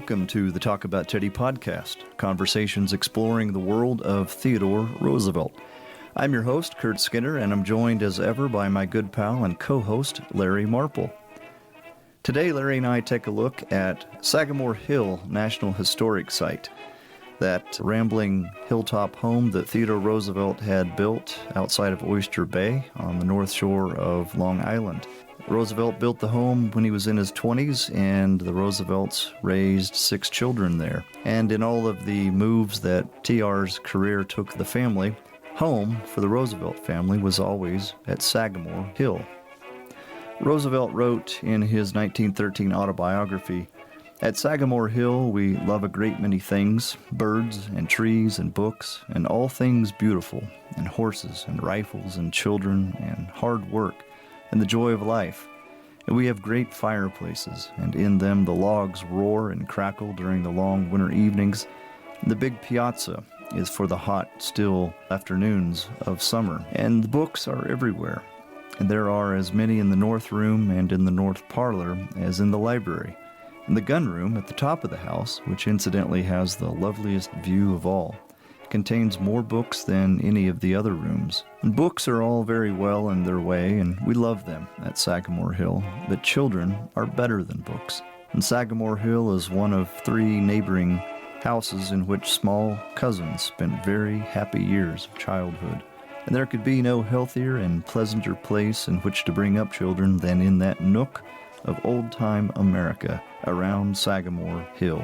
Welcome to the Talk About Teddy podcast, conversations exploring the world of Theodore Roosevelt. I'm your host, Kurt Skinner, and I'm joined as ever by my good pal and co-host, Larry Marple. Today, Larry and I take a look at Sagamore Hill National Historic Site, that rambling hilltop home that Theodore Roosevelt had built outside of Oyster Bay on the north shore of Long Island. Roosevelt built the home when he was in his 20s, and the Roosevelts raised 6 children there. And in all of the moves that TR's career took the family, home for the Roosevelt family was always at Sagamore Hill. Roosevelt wrote in his 1913 autobiography, "At Sagamore Hill we love a great many things, birds and trees and books and all things beautiful, and horses and rifles and children and hard work, and the joy of life. And we have great fireplaces, and in them the logs roar and crackle during the long winter evenings. The big piazza is for the hot, still afternoons of summer, and the books are everywhere. And there are as many in the north room and in the north parlor as in the library. And the gun room at the top of the house, which incidentally has the loveliest view of all, contains more books than any of the other rooms. And books are all very well in their way, and we love them at Sagamore Hill, but children are better than books. And Sagamore Hill is one of 3 neighboring houses in which small cousins spent very happy years of childhood. And there could be no healthier and pleasanter place in which to bring up children than in that nook of old-time America around Sagamore Hill."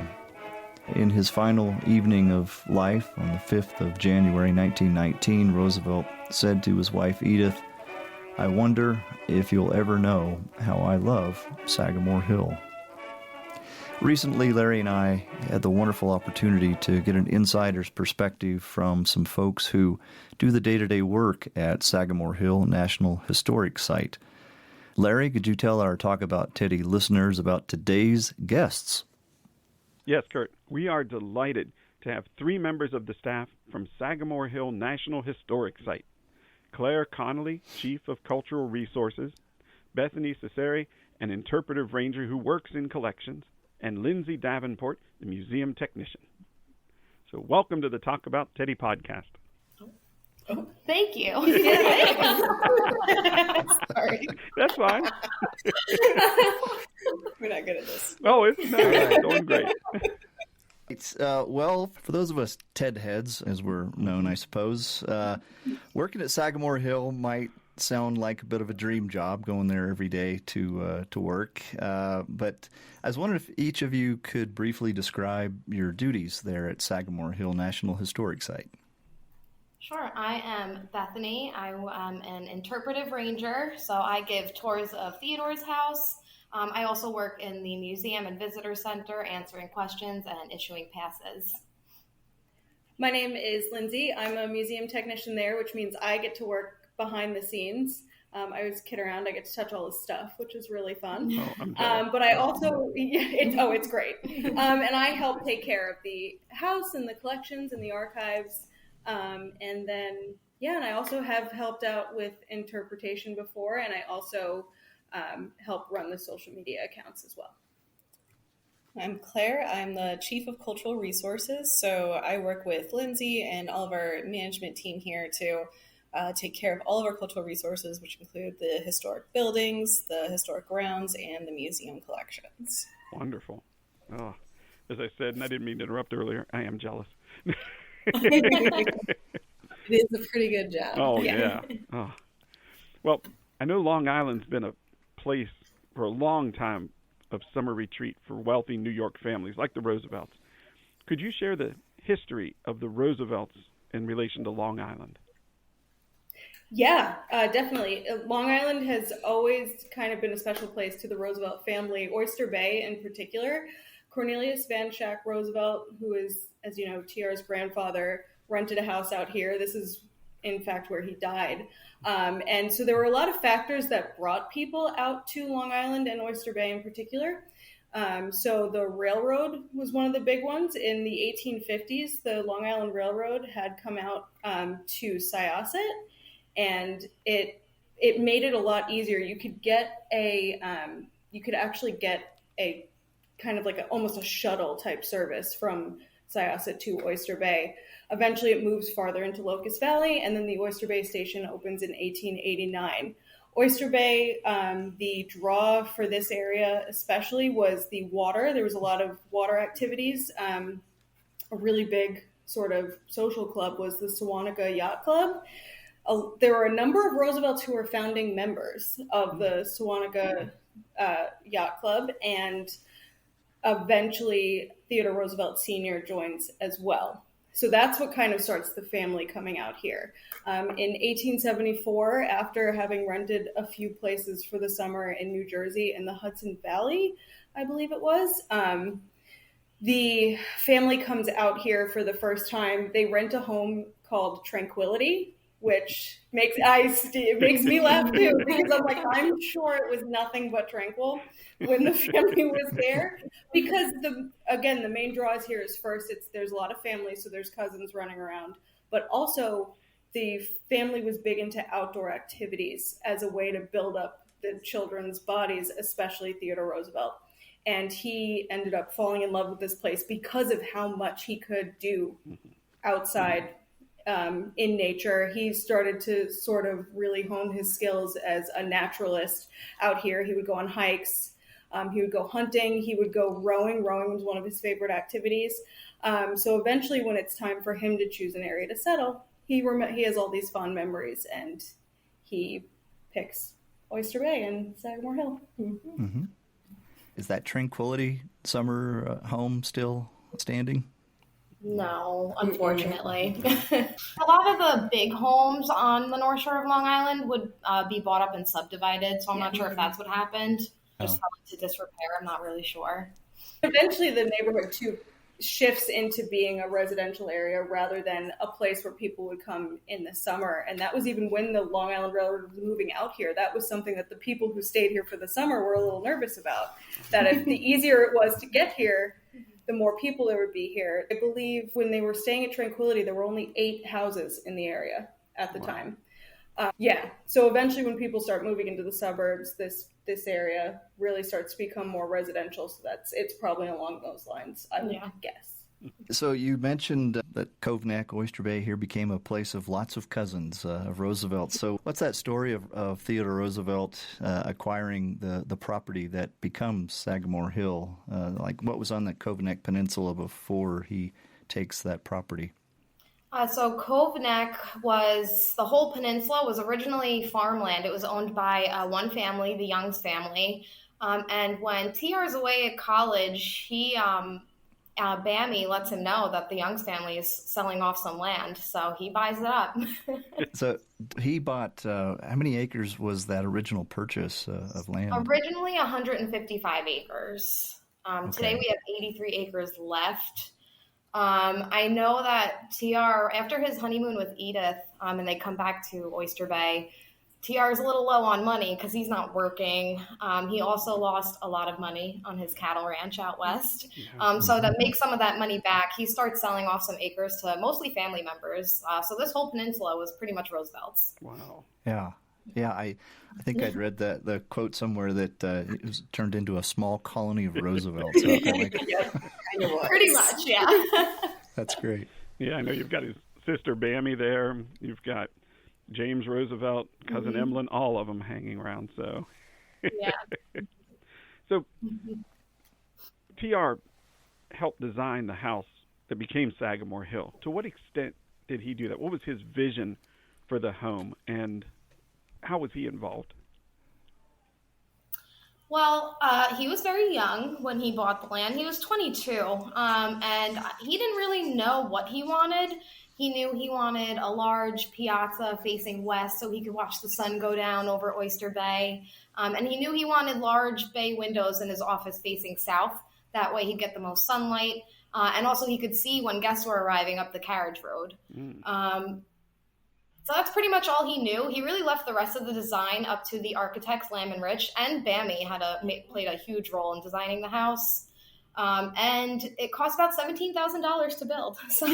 In his final evening of life on the 5th of January 1919, Roosevelt said to his wife Edith, "I wonder if you'll ever know how I love Sagamore Hill." Recently, Larry and I had the wonderful opportunity to get an insider's perspective from some folks who do the day-to-day work at Sagamore Hill National Historic Site. Larry, could you tell our Talk About Teddy listeners about today's guests? Yes, Kurt. We are delighted to have 3 members of the staff from Sagamore Hill National Historic Site. Clare Connelly, Chief of Cultural Resources, Bethany Cecere, an interpretive ranger who works in collections, and Lindsay Davenport, the museum technician. So welcome to the Talk About Teddy podcast. Oh, thank you. Sorry. That's fine. We're not good at this. Oh, it's going great. Well, for those of us Ted heads, as we're known, I suppose, working at Sagamore Hill might sound like a bit of a dream job, going there every day to work. But I was wondering if each of you could briefly describe your duties there at Sagamore Hill National Historic Site. Sure. I am Bethany. I am an interpretive ranger, so I give tours of Theodore's house. I also work in the museum and visitor center, answering questions and issuing passes. My name is Lindsay. I'm a museum technician there, which means I get to work behind the scenes. I always kid around. I get to touch all the stuff, which is really fun. But I also, it's great. And I help take care of the house and the collections and the archives. And I also have helped out with interpretation before, and I also help run the social media accounts as well. I'm Claire. I'm the Chief of Cultural Resources, so I work with Lindsay and all of our management team here to take care of all of our cultural resources, which include the historic buildings, the historic grounds, and the museum collections. Wonderful. Oh, as I said, and I didn't mean to interrupt earlier, I am jealous. It is a pretty good job. Oh, yeah. Oh. Well, I know Long Island's been a place for a long time of summer retreat for wealthy New York families like the Roosevelts. Could you share the history of the Roosevelts in relation to Long Island? Yeah, definitely. Long Island has always kind of been a special place to the Roosevelt family, Oyster Bay in particular. Cornelius Van Schack Roosevelt, who is, as you know, TR's grandfather, rented a house out here. This is, in fact, where he died. And so there were a lot of factors that brought people out to Long Island and Oyster Bay in particular. So the railroad was one of the big ones. In the 1850s, the Long Island Railroad had come out to Syosset, and it made it a lot easier. You could actually get a kind of like almost a shuttle type service from Syosset to Oyster Bay. Eventually it moves farther into Locust Valley, and then the Oyster Bay station opens in 1889. Oyster Bay, the draw for this area especially was the water. There was a lot of water activities. A really big sort of social club was the Sewanaka Yacht Club. There were a number of Roosevelts who were founding members of the Sewanaka Yacht Club, and eventually Theodore Roosevelt Sr. joins as well. So that's what kind of starts the family coming out here. In 1874, after having rented a few places for the summer in New Jersey in the Hudson Valley, I believe it was, the family comes out here for the first time. They rent a home called Tranquility, which makes me laugh too, because I'm like, I'm sure it was nothing but tranquil when the family was there, because the main draws here is first, there's a lot of families, so there's cousins running around, but also the family was big into outdoor activities as a way to build up the children's bodies, especially Theodore Roosevelt. And he ended up falling in love with this place because of how much he could do outside in nature. He started to sort of really hone his skills as a naturalist out here. He would go on hikes. He would go hunting. He would go rowing. Rowing was one of his favorite activities. So eventually, when it's time for him to choose an area to settle, he has all these fond memories, and he picks Oyster Bay and Sagamore Hill. Mm-hmm. Mm-hmm. Is that Tranquility summer home still standing? No, unfortunately. A lot of the big homes on the North Shore of Long Island would be bought up and subdivided, so I'm not sure if that's what happened. Just fell into disrepair, I'm not really sure. Eventually the neighborhood too shifts into being a residential area rather than a place where people would come in the summer. And that was even when the Long Island Railroad was moving out here. That was something that the people who stayed here for the summer were a little nervous about, that if the easier it was to get here, the more people there would be here. I believe when they were staying at Tranquility, there were only 8 houses in the area at the time. So eventually when people start moving into the suburbs, this area really starts to become more residential. So it's probably along those lines, I would guess. So you mentioned that Cove Neck, Oyster Bay here became a place of lots of cousins of Roosevelt. So what's that story of Theodore Roosevelt acquiring the property that becomes Sagamore Hill? What was on that Cove Neck Peninsula before he takes that property? So Cove Neck the whole peninsula was originally farmland. It was owned by one family, the Youngs family. And when TR's away at college, Bammy lets him know that the Youngs family is selling off some land. So he buys it up. So he bought, how many acres was that original purchase of land? Originally 155 acres. Today we have 83 acres left. I know that TR, after his honeymoon with Edith, and they come back to Oyster Bay, TR is a little low on money because he's not working. He also lost a lot of money on his cattle ranch out west. So to make some of that money back, he starts selling off some acres to mostly family members. So this whole peninsula was pretty much Roosevelt's. Wow. Yeah, I think I'd read the quote somewhere that it was turned into a small colony of Roosevelt. So Pretty much, yeah. That's great. Yeah, I know you've got his sister Bammy there. You've got James Roosevelt, cousin Emlyn, all of them hanging around. So, So, TR helped design the house that became Sagamore Hill. To what extent did he do that? What was his vision for the home, and how was he involved? Well, he was very young when he bought the land. He was 22, and he didn't really know what he wanted. He knew he wanted a large piazza facing west so he could watch the sun go down over Oyster Bay. And he knew he wanted large bay windows in his office facing south. That way he'd get the most sunlight. And also he could see when guests were arriving up the carriage road. So that's pretty much all he knew. He really left the rest of the design up to the architects, Lamb and Rich, and Bammy played a huge role in designing the house. And it cost about $17,000 to build. So.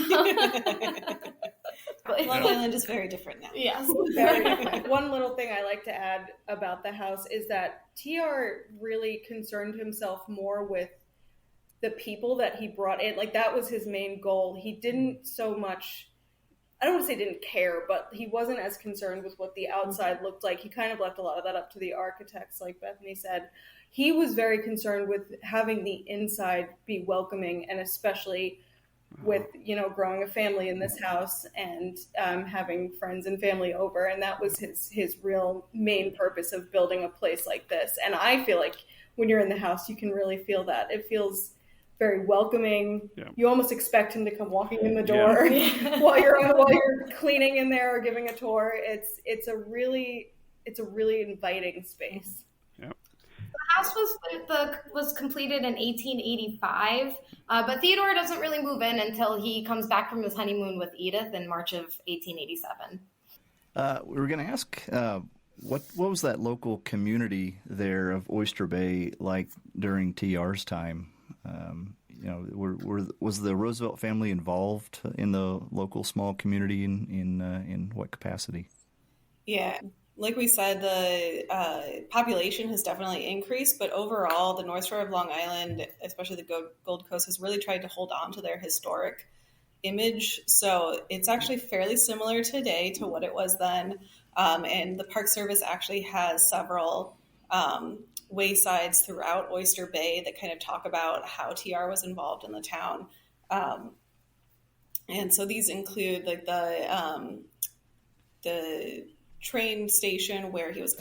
Long Island is very different now. Yes. Very different. One little thing I like to add about the house is that TR really concerned himself more with the people that he brought in. Like, that was his main goal. He didn't so much, I don't want to say didn't care, but he wasn't as concerned with what the outside looked like. He kind of left a lot of that up to the architects, like Bethany said. He was very concerned with having the inside be welcoming, and especially with, growing a family in this house and having friends and family over. And that was his real main purpose of building a place like this. And I feel like when you're in the house, you can really feel that. It feels very welcoming. Yeah. You almost expect him to come walking in the door while you're cleaning in there or giving a tour. It's a really inviting space. The house was completed in 1885, but Theodore doesn't really move in until he comes back from his honeymoon with Edith in March of 1887. We were going to ask, what was that local community there of Oyster Bay like during TR's time? Was the Roosevelt family involved in the local small community in what capacity? Yeah. Like we said, the population has definitely increased, but overall, the North Shore of Long Island, especially the Gold Coast, has really tried to hold on to their historic image. So it's actually fairly similar today to what it was then. And the Park Service actually has several waysides throughout Oyster Bay that kind of talk about how TR was involved in the town. And so these include like the train station where he was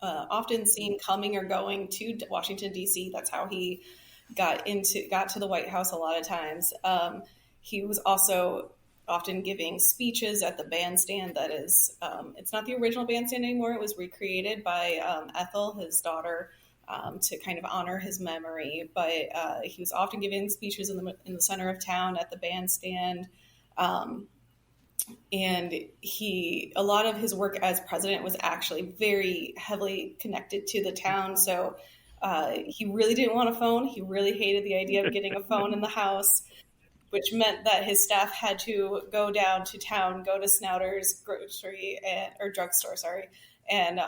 often seen coming or going to Washington, D.C. That's how he got to the White House a lot of times. He was also often giving speeches at the bandstand that is, it's not the original bandstand anymore. It was recreated by Ethel, his daughter, to kind of honor his memory. But he was often giving speeches in the center of town at the bandstand. And a lot of his work as president was actually very heavily connected to the town. So he really didn't want a phone. He really hated the idea of getting a phone in the house, which meant that his staff had to go down to town, go to Snouter's drugstore, and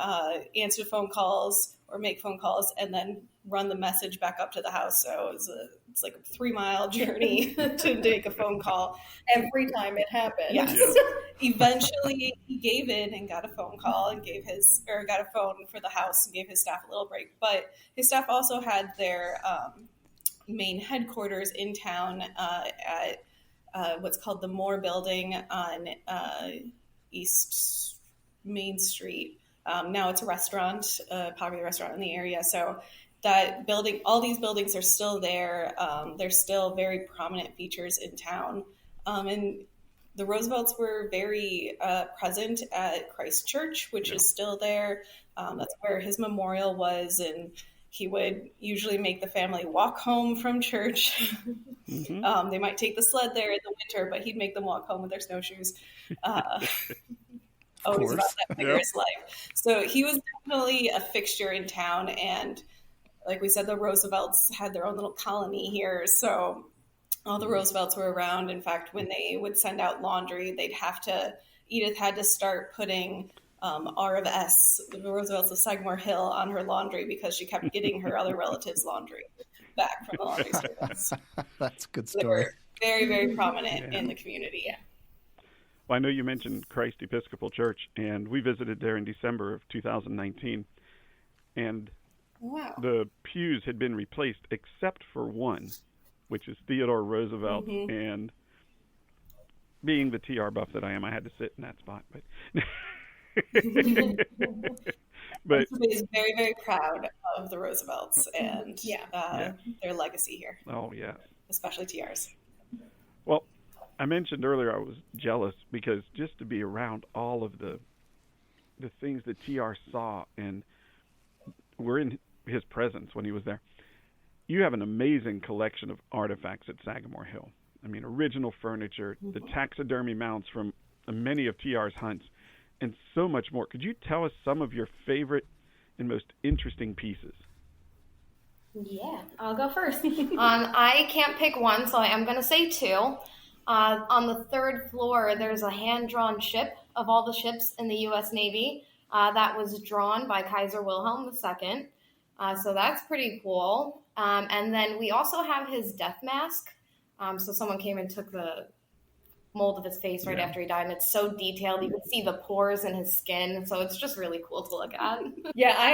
answer phone calls or make phone calls and then run the message back up to the house. So it's like a 3-mile journey to make a phone call. Every time it happened. Yes. Eventually he gave in and got a phone call and got a phone for the house and gave his staff a little break. But his staff also had their main headquarters in town at what's called the Moore Building on East Main Street. Now it's a restaurant, a popular restaurant in the area. So that building, all these buildings are still there. They're still very prominent features in town. And the Roosevelts were very present at Christ Church, which is still there. That's where his memorial was. And he would usually make the family walk home from church. Mm-hmm. They might take the sled there in the winter, but he'd make them walk home with their snowshoes. Always about that vigorous life. So he was definitely a fixture in town. And like we said, the Roosevelts had their own little colony here. So all the Roosevelts were around. In fact, when they would send out laundry, Edith had to start putting R of S, the Roosevelts of Sagamore Hill, on her laundry because she kept getting her other relatives' laundry back from the laundry service. That's a good They story. were very, very prominent in the community. Yeah. Well, I know you mentioned Christ Episcopal Church, and we visited there in December of 2019. And the pews had been replaced except for one, which is Theodore Roosevelt. Mm-hmm. And being the TR buff that I am, I had to sit in that spot. But he's very, very proud of the Roosevelts and their legacy here. Oh, yeah. Especially TR's. Well, I mentioned earlier I was jealous because just to be around all of the things that TR saw and were in his presence when he was there. You have an amazing collection of artifacts at Sagamore Hill. I mean, original furniture, the taxidermy mounts from many of TR's hunts, and so much more. Could you tell us some of your favorite and most interesting pieces? Yeah, I'll go first. I can't pick one, so I am going to say two. On the third floor, there's a hand-drawn ship of all the ships in the U.S. Navy that was drawn by Kaiser Wilhelm II. So that's pretty cool. And then we also have his death mask. So someone came and took the mold of his face right after he died, and it's so detailed. You can see the pores in his skin, so it's just really cool to look at. Yeah, I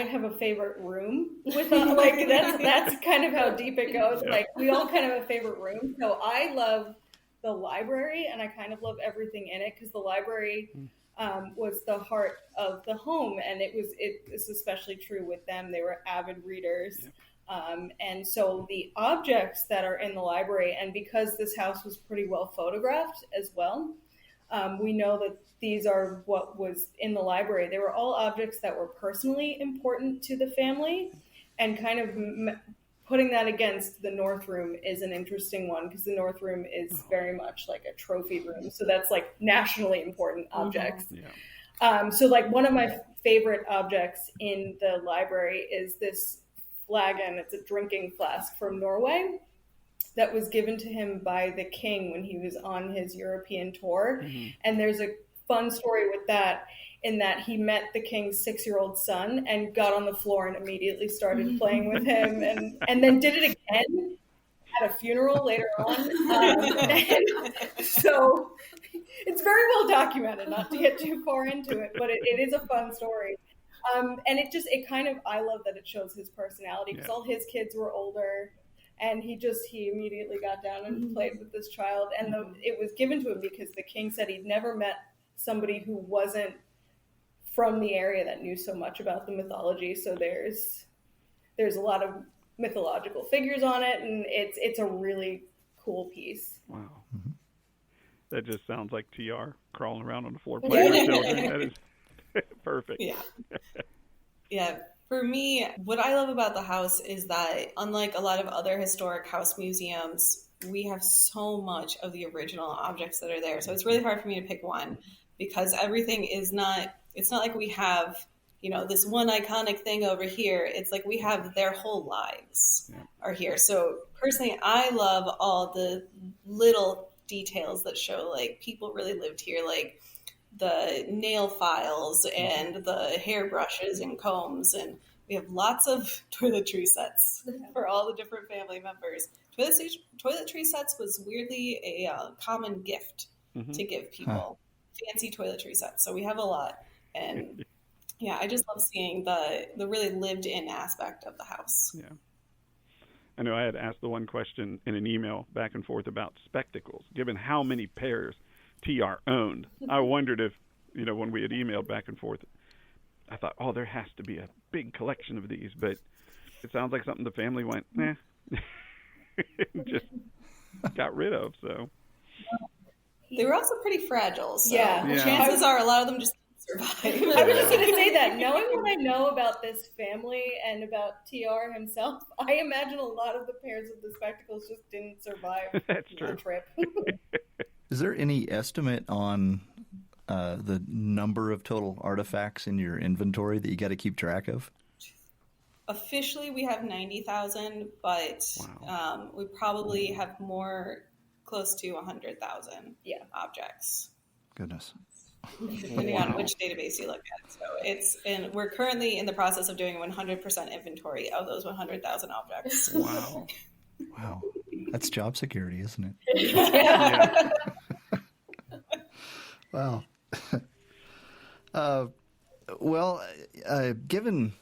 have a favorite room with like that's kind of how deep it goes. Like we all kind of have a favorite room. So I love the library, and I kind of love everything in it because the library was the heart of the home, and it's especially true with them. They were avid readers. Yeah. And so the objects that are in the library, and because this house was pretty well photographed as well, we know that these are what was in the library. They were all objects that were personally important to the family, and kind of putting that against the North Room is an interesting one because the North Room is very much like a trophy room. So that's like nationally important objects. Yeah. So like one of my favorite objects in the library is this flagon. It's a drinking flask from Norway that was given to him by the king when he was on his European tour. Mm-hmm. And there's a fun story with that in that he met the king's 6-year-old son and got on the floor and immediately started playing with him and then did it again at a funeral later on. So it's very well documented, not to get too far into it, but it is a fun story. And I love that it shows his personality because all his kids were older, and he immediately got down and played with this child. And it was given to him because the king said he'd never met somebody who wasn't from the area that knew so much about the mythology. So there's a lot of mythological figures on it, and it's a really cool piece. Wow. Mm-hmm. That just sounds like TR crawling around on the floor playing with children. That is perfect. Yeah. Yeah. For me, what I love about the house is that unlike a lot of other historic house museums, we have so much of the original objects that are there. So it's really hard for me to pick one because everything it's not like we have, this one iconic thing over here. It's like we have their whole lives are here. So personally, I love all the little details that show like people really lived here, like the nail files and the hairbrushes and combs, and we have lots of toiletry sets for all the different family members. Toiletry sets was weirdly a common gift to give people, fancy toiletry sets. So we have a lot, and I just love seeing the really lived-in aspect of the house. Yeah, I know I had asked the one question in an email back and forth about spectacles. Given how many pairs TR owned, I wondered if, when we had emailed back and forth, I thought, there has to be a big collection of these, but it sounds like something the family went, just got rid of. So they were also pretty fragile. So yeah. Chances are a lot of them just survive. I was just going to say that, knowing what I know about this family and about TR himself, I imagine a lot of the pairs of the spectacles just didn't survive the trip. Is there any estimate on the number of total artifacts in your inventory that you got to keep track of? Officially, we have 90,000, but we probably have more, close to 100,000 objects. Goodness. Depending on which database you look at. So we're currently in the process of doing 100% inventory of those 100,000 objects. Wow. Wow. That's job security, isn't it? Yeah. Wow. Given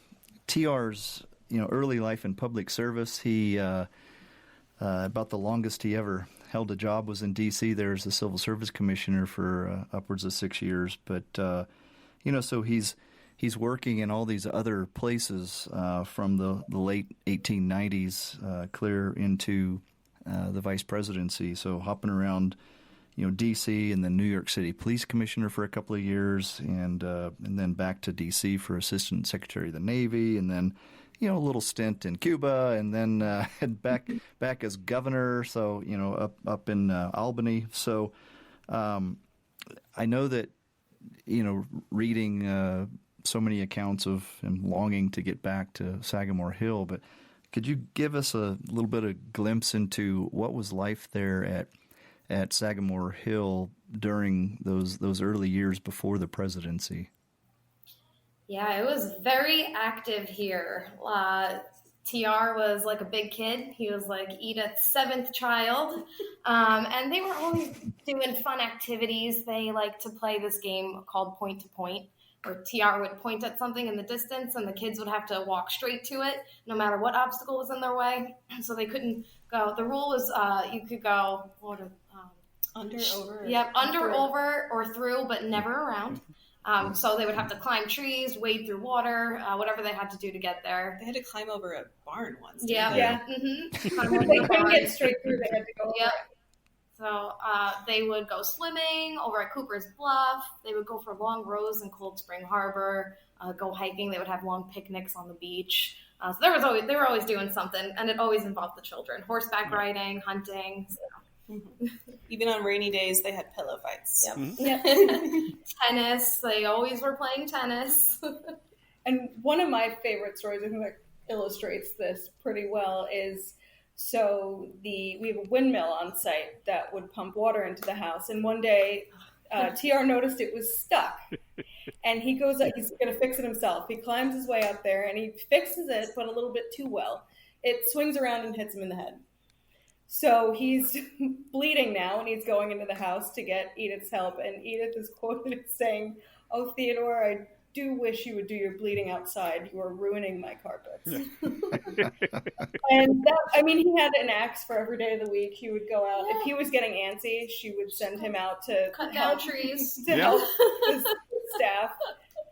TR's early life in public service, he about the longest he ever held a job was in D.C. there as the Civil Service Commissioner for upwards of 6 years. But so he's working in all these other places from the late 1890s clear into the vice presidency. So hopping around, D.C. and then New York City Police Commissioner for a couple of years, and then back to D.C. for Assistant Secretary of the Navy, and then a little stint in Cuba, and then back as governor. So up in Albany. So I know that reading so many accounts of him longing to get back to Sagamore Hill, but could you give us a little bit of glimpse into what was life there at Sagamore Hill during those early years before the presidency? Yeah, it was very active here. TR was like a big kid. He was like Edith's seventh child. And they were always doing fun activities. They like to play this game called Point to Point, where TR would point at something in the distance and the kids would have to walk straight to it, no matter what obstacle was in their way. So they couldn't go. The rule was you could go Under, over. Yep, under, over, or through, but never around. So they would have to climb trees, wade through water, whatever they had to do to get there. They had to climb over a barn once. Yeah. Mm-hmm. They couldn't get straight through. They had to go. Yep. So they would go swimming over at Cooper's Bluff. They would go for long rows in Cold Spring Harbor. Go hiking. They would have long picnics on the beach. So they were always doing something, and it always involved the children. Horseback riding, hunting. So. Mm-hmm. Even on rainy days, they had pillow fights. Yep. Mm-hmm. Yep. Tennis. They always were playing tennis. And one of my favorite stories, I think that illustrates this pretty well, is we have a windmill on site that would pump water into the house. And one day, TR noticed it was stuck. And he goes up, he's going to fix it himself. He climbs his way up there and he fixes it, but a little bit too well. It swings around and hits him in the head. So he's bleeding now, and he's going into the house to get Edith's help. And Edith is quoted as saying, "Oh, Theodore, I do wish you would do your bleeding outside. You are ruining my carpets." Yeah. And he had an axe for every day of the week. He would go out. If he was getting antsy, she would send him out to cut down trees. To help his staff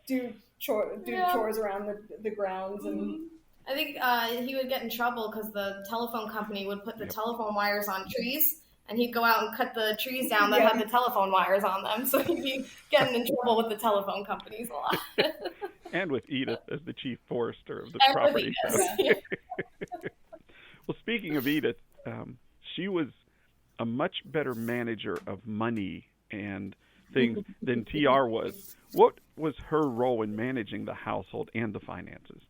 do chores around the grounds. And I think he would get in trouble because the telephone company would put the telephone wires on trees, and he'd go out and cut the trees down that had the telephone wires on them. So he'd be getting in trouble with the telephone companies a lot. And with Edith as the chief forester of the And property. Well, speaking of Edith, she was a much better manager of money and things than TR was. What was her role in managing the household and the finances?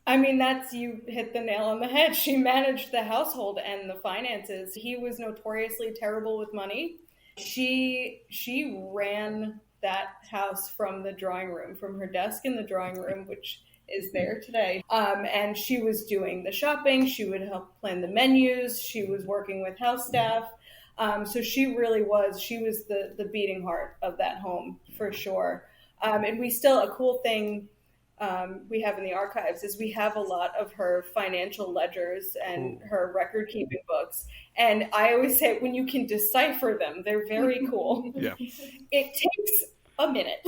I mean, you hit the nail on the head. She managed the household and the finances. He was notoriously terrible with money. She ran that house from the drawing room, from her desk in the drawing room, which is there today. And she was doing the shopping. She would help plan the menus. She was working with house staff. So she was the beating heart of that home for sure. And a cool thing we have in the archives is we have a lot of her financial ledgers and her record keeping books. And I always say, when you can decipher them, they're very cool. Yeah. It takes a minute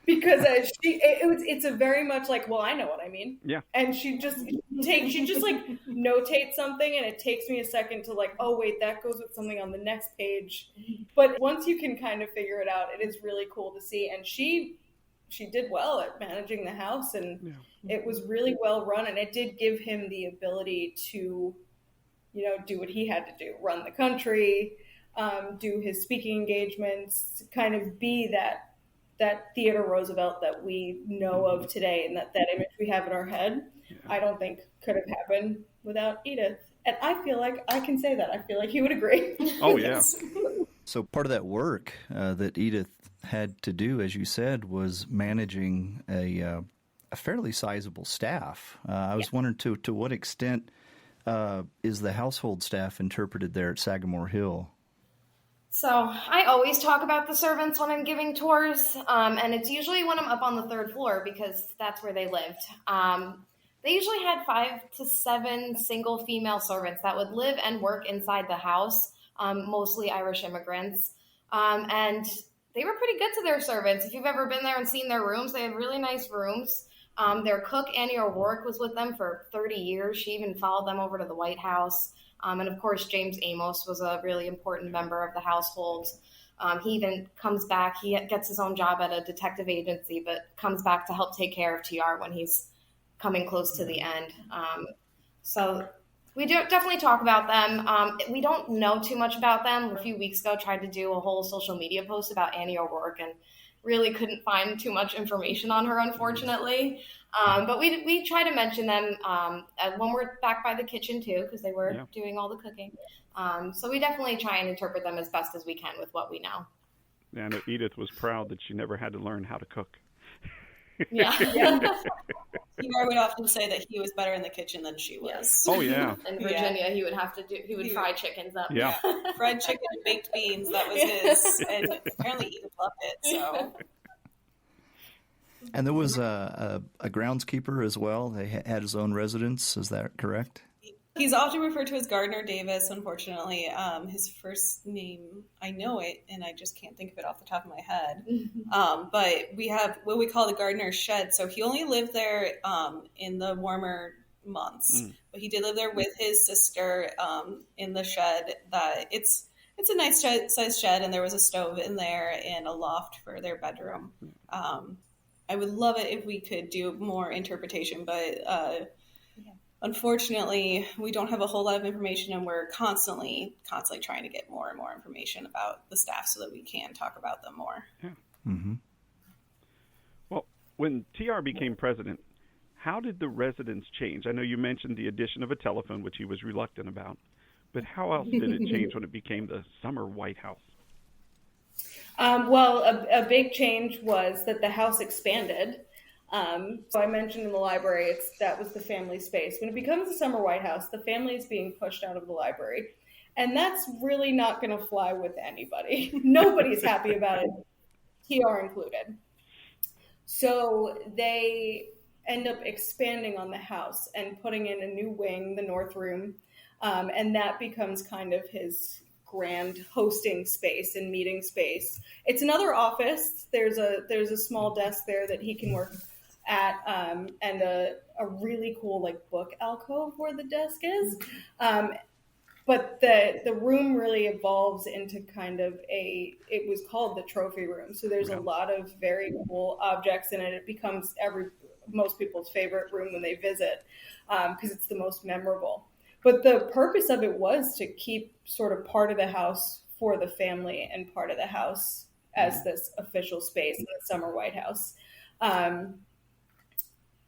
because it's a very much like, well, I know what I mean. Yeah. And she just like notates something, and it takes me a second to like, oh wait, that goes with something on the next page. But once you can kind of figure it out, it is really cool to see. And she did well at managing the house, and it was really well run, and it did give him the ability to, do what he had to do, run the country, do his speaking engagements, kind of be that Theodore Roosevelt that we know of today, and that image we have in our head, I don't think could have happened without Edith. And I feel like I can say that. I feel like he would agree. Oh, yeah. So part of that work that Edith had to do, as you said, was managing a fairly sizable staff. I was wondering to what extent is the household staff interpreted there at Sagamore Hill? So I always talk about the servants when I'm giving tours, and it's usually when I'm up on the third floor because that's where they lived. They usually had 5 to 7 single female servants that would live and work inside the house, mostly Irish immigrants. And they were pretty good to their servants. If you've ever been there and seen their rooms, they had really nice rooms. Their cook, Annie O'Rourke, was with them for 30 years. She even followed them over to the White House. And of course, James Amos was a really important member of the household. He even comes back. He gets his own job at a detective agency, but comes back to help take care of TR when he's coming close to the end. So we do definitely talk about them. We don't know too much about them. A few weeks ago, tried to do a whole social media post about Annie O'Rourke and really couldn't find too much information on her, unfortunately. But we try to mention them when we're back by the kitchen, too, because they were doing all the cooking. So we definitely try and interpret them as best as we can with what we know. And Edith was proud that she never had to learn how to cook. Yeah. Theodore would often say that he was better in the kitchen than she was. Oh yeah. In Virginia, he would fry chickens up. Yeah. Fried chicken and baked beans, that was his. And apparently Edith loved it, so. And there was a groundskeeper as well. They had his own residence. Is that correct? He's often referred to as Gardner Davis, unfortunately. His first name, I know it, and I just can't think of it off the top of my head. But we have what we call the Gardner Shed. So he only lived there in the warmer months. But he did live there with his sister in the shed. It's a nice sized shed, and there was a stove in there and a loft for their bedroom. I would love it if we could do more interpretation, but unfortunately, we don't have a whole lot of information, and we're constantly trying to get more and more information about the staff so that we can talk about them more. Yeah. Mm-hmm. Well, when TR became president, how did the residence change? I know you mentioned the addition of a telephone, which he was reluctant about, but how else did it change when it became the summer White House? Well, a big change was that the house expanded. So I mentioned in the library, that was the family space. When it becomes the summer White House, the family is being pushed out of the library. And that's really not going to fly with anybody. Nobody's happy about it, TR included. So they end up expanding on the house and putting in a new wing, the North Room. And that becomes kind of his grand hosting space and meeting space. It's another office. There's a small desk there that he can work at, and a really cool book alcove where the desk is. But the room really evolves into kind of it was called the trophy room. So there's a lot of very cool objects in it. It becomes most people's favorite room when they visit, because it's the most memorable. But the purpose of it was to keep sort of part of the house for the family and part of the house as this official space in the summer White House.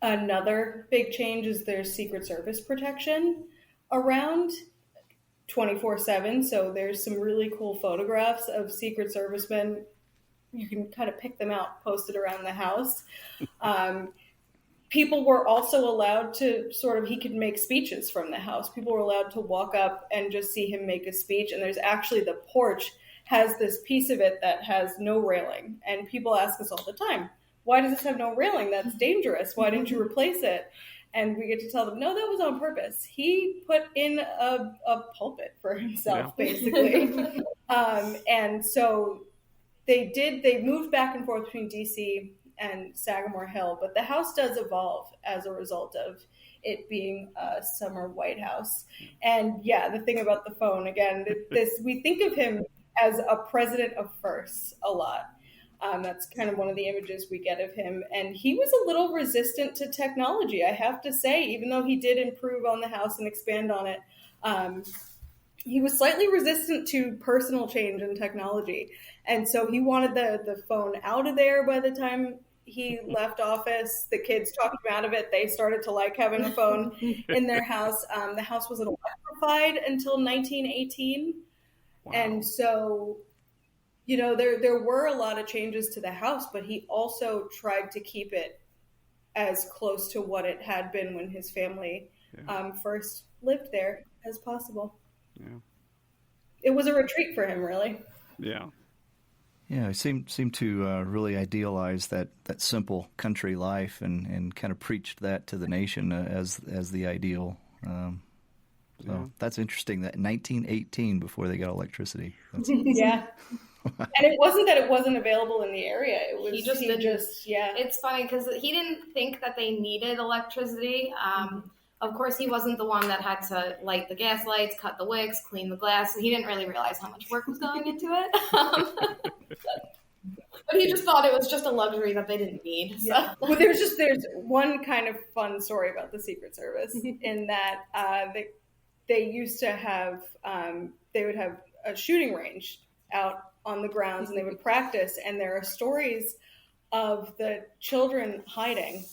Another big change is there's Secret Service protection around 24/7. So there's some really cool photographs of Secret Servicemen. You can kind of pick them out, posted around the house. People were also allowed to he could make speeches from the house. People were allowed to walk up and just see him make a speech. And there's actually, the porch has this piece of it that has no railing. And people ask us all the time, why does this have no railing? That's dangerous. Why didn't you replace it? And we get to tell them, no, that was on purpose. He put in a pulpit for himself, basically. And so they moved back and forth between DC and Sagamore Hill, but the house does evolve as a result of it being a summer White House. And the thing about the phone, again, we think of him as a president of firsts a lot. That's kind of one of the images we get of him. And he was a little resistant to technology, I have to say, even though he did improve on the house and expand on it. He was slightly resistant to personal change and technology. And so he wanted the phone out of there by the time he left office. The kids talked him out of it. They started to like having a phone in their house. The house wasn't electrified until 1918. Wow. And so, there were a lot of changes to the house, but he also tried to keep it as close to what it had been when his family first lived there as possible. Yeah. It was a retreat for him, really. Yeah. Yeah, he seemed to really idealize that simple country life and kind of preached that to the nation as the ideal. That's interesting. That 1918, before they got electricity. Yeah. And it wasn't that it wasn't available in the area. It was he just It's funny because he didn't think that they needed electricity. Of course, he wasn't the one that had to light the gas lights, cut the wicks, clean the glass. He didn't really realize how much work was going into it. But he just thought it was just a luxury that they didn't need. So. Yeah. Well, there's one kind of fun story about the Secret Service in that they used to have they would have a shooting range out on the grounds and they would practice, and there are stories of the children hiding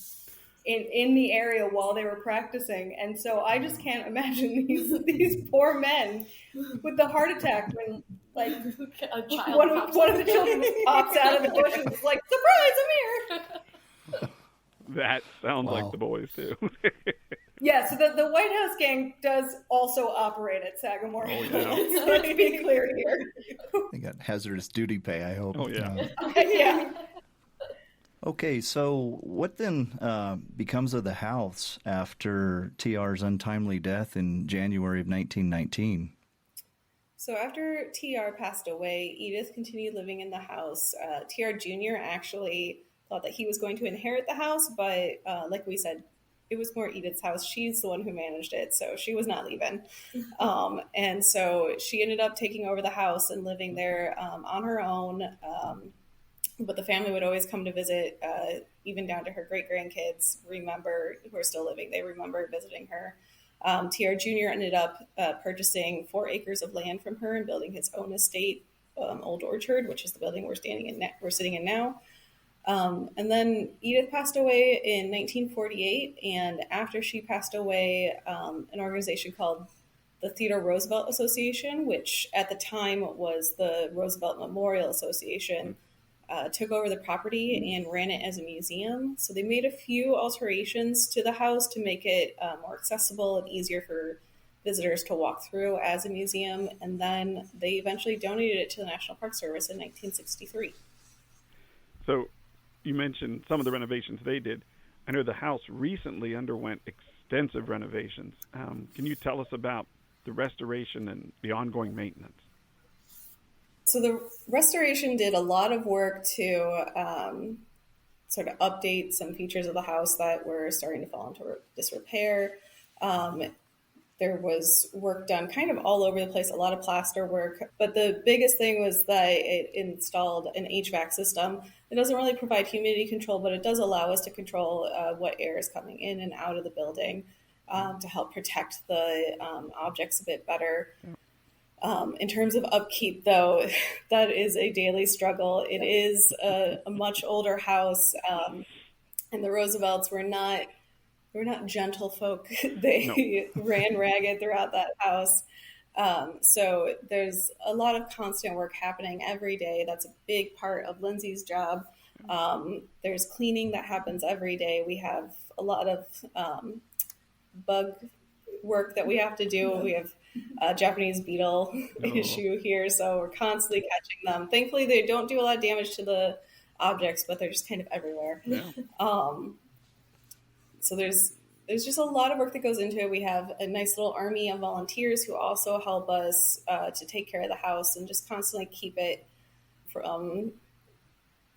in the area while they were practicing. And so I just can't imagine these poor men with the heart attack when a child one of the children pops out of the bushes like, surprise, I'm here. That sounds like the boys, too. Yeah, so the White House gang does also operate at Sagamore Hill. So let's be clear here. They got hazardous duty pay, I hope. Oh, yeah. Yeah. Okay, so what then becomes of the house after TR's untimely death in January of 1919? So after TR passed away, Edith continued living in the house. TR Jr. actually thought that he was going to inherit the house, but like we said, it was more Edith's house. She's the one who managed it, so she was not leaving. And so she ended up taking over the house and living there on her own. But the family would always come to visit, even down to her great-grandkids, who are still living. They remember visiting her. TR Jr. ended up purchasing 4 acres of land from her and building his own estate, Old Orchard, which is the building we're sitting in now. And then Edith passed away in 1948, and after she passed away, an organization called the Theodore Roosevelt Association, which at the time was the Roosevelt Memorial Association, took over the property and ran it as a museum. So they made a few alterations to the house to make it more accessible and easier for visitors to walk through as a museum. And then they eventually donated it to the National Park Service in 1963. So you mentioned some of the renovations they did. I know the house recently underwent extensive renovations. Can you tell us about the restoration and the ongoing maintenance? So the restoration did a lot of work to sort of update some features of the house that were starting to fall into disrepair. There was work done kind of all over the place, a lot of plaster work. But the biggest thing was that it installed an HVAC system. It doesn't really provide humidity control, but it does allow us to control what air is coming in and out of the building to help protect the objects a bit better. In terms of upkeep, though, that is a daily struggle. It is a much older house, and the Roosevelts were not gentle folk. They ran ragged throughout that house. So there's a lot of constant work happening every day. That's a big part of Lindsay's job. There's cleaning that happens every day. We have a lot of bug work that we have to do. We have a Japanese beetle issue here, so we're constantly catching them. Thankfully, they don't do a lot of damage to the objects, but they're just kind of everywhere. Yeah. So there's just a lot of work that goes into it. We have a nice little army of volunteers who also help us to take care of the house and just constantly keep it from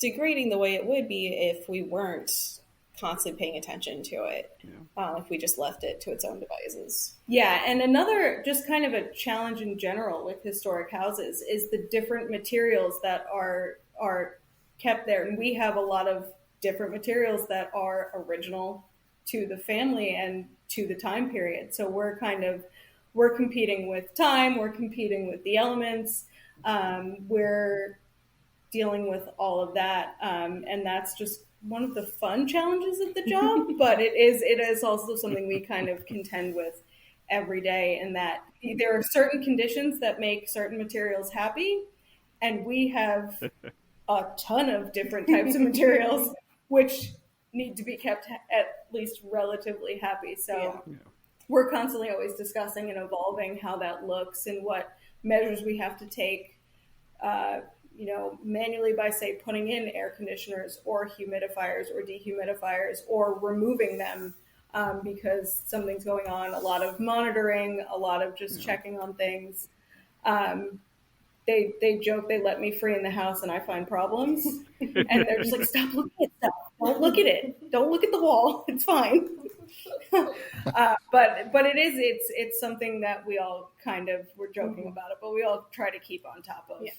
degrading the way it would be if we weren't constantly paying attention to it, if we just left it to its own devices. Yeah, and another just kind of a challenge in general with historic houses is the different materials that are kept there. And we have a lot of different materials that are original to the family and to the time period. So we're competing with time, we're competing with the elements, we're dealing with all of that. And that's just one of the fun challenges of the job, but it is also something we kind of contend with every day, in that there are certain conditions that make certain materials happy, and we have a ton of different types of materials which need to be kept at least relatively happy. So we're constantly always discussing and evolving how that looks and what measures we have to take, manually by, say, putting in air conditioners or humidifiers or dehumidifiers, or removing them because something's going on. A lot of monitoring, a lot of just checking on things. They joke they let me free in the house and I find problems. And they're just like, stop looking at stuff. Don't look at it. Don't look at the wall. It's fine. But it's something that we all we're joking about it, but we all try to keep on top of. Yeah.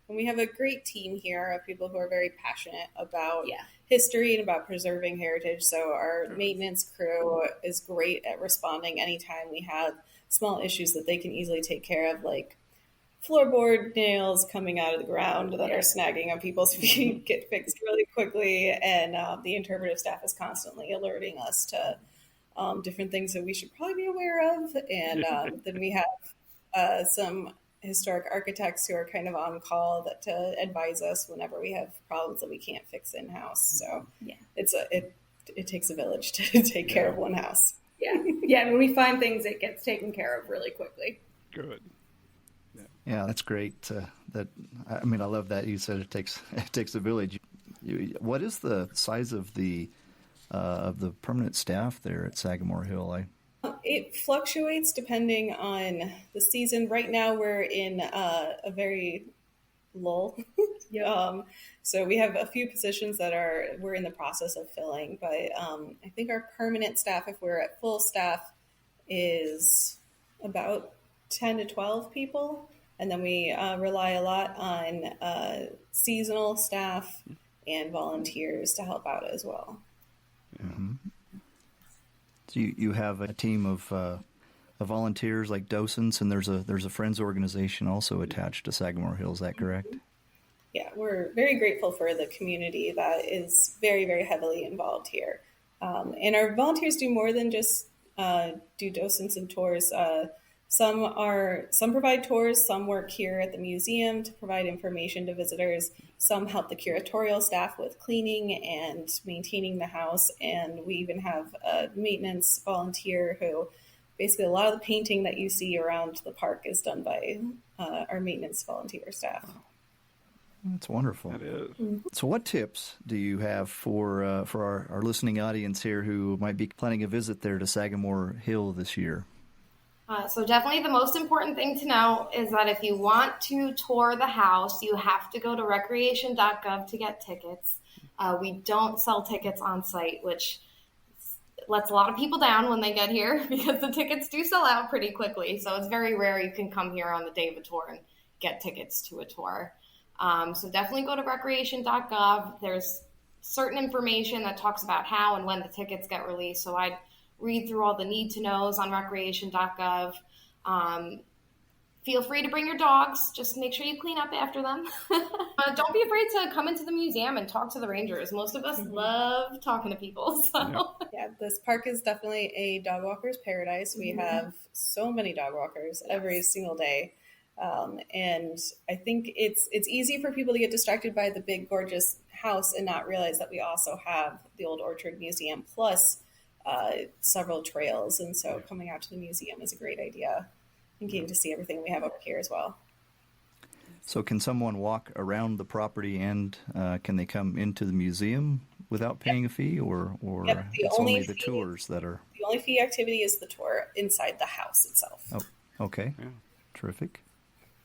And we have a great team here of people who are very passionate about history and about preserving heritage. So our maintenance crew is great at responding anytime we have small issues that they can easily take care of, like floorboard nails coming out of the ground that are snagging on people's feet, get fixed really quickly. And the interpretive staff is constantly alerting us to different things that we should probably be aware of. And then we have some historic architects who are kind of on call to advise us whenever we have problems that we can't fix in-house. So it takes a village to take care of one house. Yeah. When we find things, it gets taken care of really quickly. Good. Yeah, that's great. I love that you said it takes a village. What is the size of the permanent staff there at Sagamore Hill? It fluctuates depending on the season. Right now, we're in a very lull. So we have a few positions that we're in the process of filling, but I think our permanent staff, if we're at full staff, is about 10 to 12 people. And then we rely a lot on seasonal staff and volunteers to help out as well. Mm-hmm. So you have a team of volunteers like docents, and there's a friends organization also attached to Sagamore Hill. Is that correct? Yeah, we're very grateful for the community that is very, very heavily involved here. And our volunteers do more than just do docents and tours. Some provide tours, some work here at the museum to provide information to visitors. Some help the curatorial staff with cleaning and maintaining the house. And we even have a maintenance volunteer who basically a lot of the painting that you see around the park is done by our maintenance volunteer staff. That's wonderful. That is. So what tips do you have for our listening audience here who might be planning a visit there to Sagamore Hill this year? So definitely the most important thing to know is that if you want to tour the house, you have to go to recreation.gov to get tickets. We don't sell tickets on site, which lets a lot of people down when they get here because the tickets do sell out pretty quickly. So it's very rare you can come here on the day of a tour and get tickets to a tour. So definitely go to recreation.gov. There's certain information that talks about how and when the tickets get released. So I'd read through all the need to knows on recreation.gov. Feel free to bring your dogs. Just make sure you clean up after them. Don't be afraid to come into the museum and talk to the rangers. Most of us love talking to people. So. Yeah, this park is definitely a dog walker's paradise. We have so many dog walkers every single day. And I think it's easy for people to get distracted by the big, gorgeous house and not realize that we also have the Old Orchard Museum plus several trails. And so coming out to the museum is a great idea and getting to see everything we have over here as well. So can someone walk around the property and can they come into the museum without paying a fee or it's only the tours that are... The only fee activity is the tour inside the house itself. Oh, okay. Yeah. Terrific.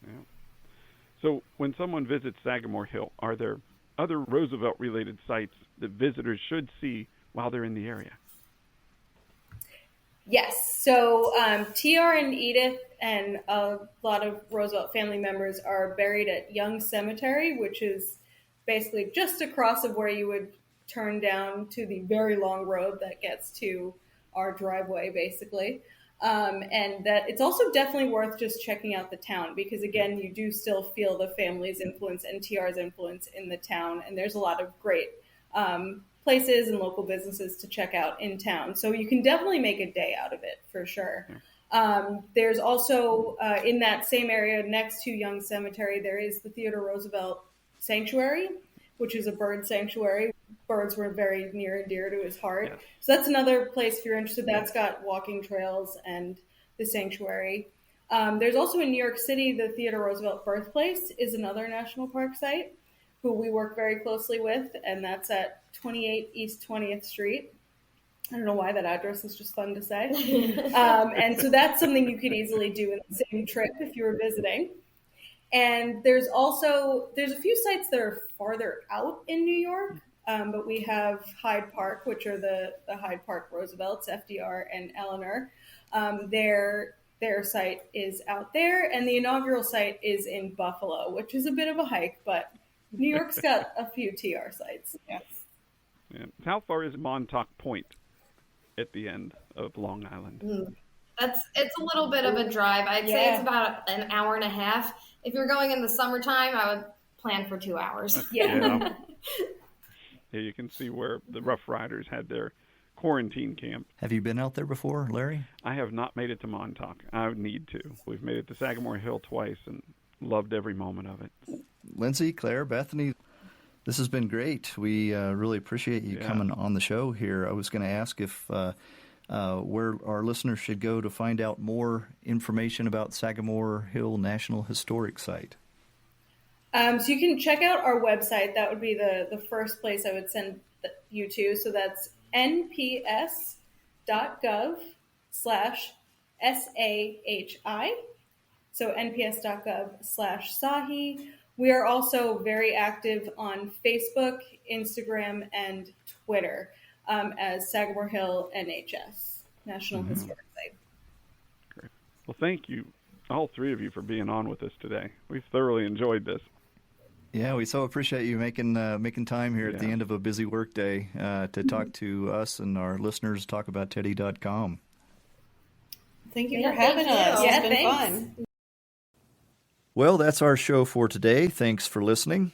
Yeah. So when someone visits Sagamore Hill, are there other Roosevelt-related sites that visitors should see while they're in the area? Yes. So TR and Edith and a lot of Roosevelt family members are buried at Young Cemetery, which is basically just across of where you would turn down to the very long road that gets to our driveway, basically. And that it's also definitely worth just checking out the town because, again, you do still feel the family's influence and TR's influence in the town. And there's a lot of great places and local businesses to check out in town. So you can definitely make a day out of it for sure. There's also in that same area next to Young Cemetery, there is the Theodore Roosevelt Sanctuary, which is a bird sanctuary. Birds were very near and dear to his heart. Yeah. So that's another place if you're interested. That's got walking trails and the sanctuary. There's also in New York City, the Theodore Roosevelt Birthplace is another national park site who we work very closely with, and that's at 28 East 20th Street. I don't know why that address is just fun to say. And so that's something you could easily do in the same trip if you were visiting. And there's a few sites that are farther out in New York, but we have Hyde Park, which are the Hyde Park Roosevelts, FDR and Eleanor. Their site is out there, and the inaugural site is in Buffalo, which is a bit of a hike, but New York's got a few TR sites. Yes. Yeah. How far is Montauk Point at the end of Long Island? It's a little bit of a drive. I'd say it's about an hour and a half. If you're going in the summertime, I would plan for 2 hours. Yeah, you can see where the Rough Riders had their quarantine camp. Have you been out there before, Larry? I have not made it to Montauk. I would need to. We've made it to Sagamore Hill twice and loved every moment of it. Lindsay, Claire, Bethany, This has been great. We really appreciate you coming on the show here. I was going to ask if where our listeners should go to find out more information about Sagamore Hill National Historic Site. So you can check out our website. That would be the first place I would send you to. So that's nps.gov/SAHI. So nps.gov/SAHI. We are also very active on Facebook, Instagram, and Twitter as Sagamore Hill NHS, National Historic Site. Great. Well, thank you, all three of you, for being on with us today. We've thoroughly enjoyed this. Yeah, we so appreciate you making time here at the end of a busy work day to talk to us and our listeners, talk about Teddy.com. Thank you for having us. Yeah, it's been fun. Well, that's our show for today. Thanks for listening.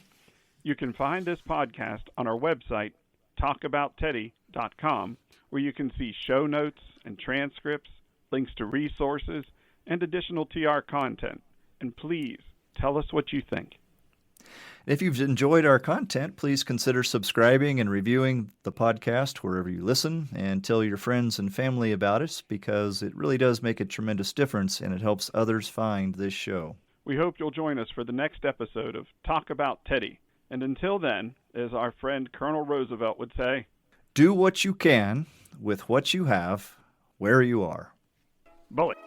You can find this podcast on our website, talkaboutteddy.com, where you can see show notes and transcripts, links to resources, and additional TR content. And please tell us what you think. If you've enjoyed our content, please consider subscribing and reviewing the podcast wherever you listen, and tell your friends and family about us, because it really does make a tremendous difference and it helps others find this show. We hope you'll join us for the next episode of Talk About Teddy. And until then, as our friend Colonel Roosevelt would say, do what you can with what you have where you are. bullet.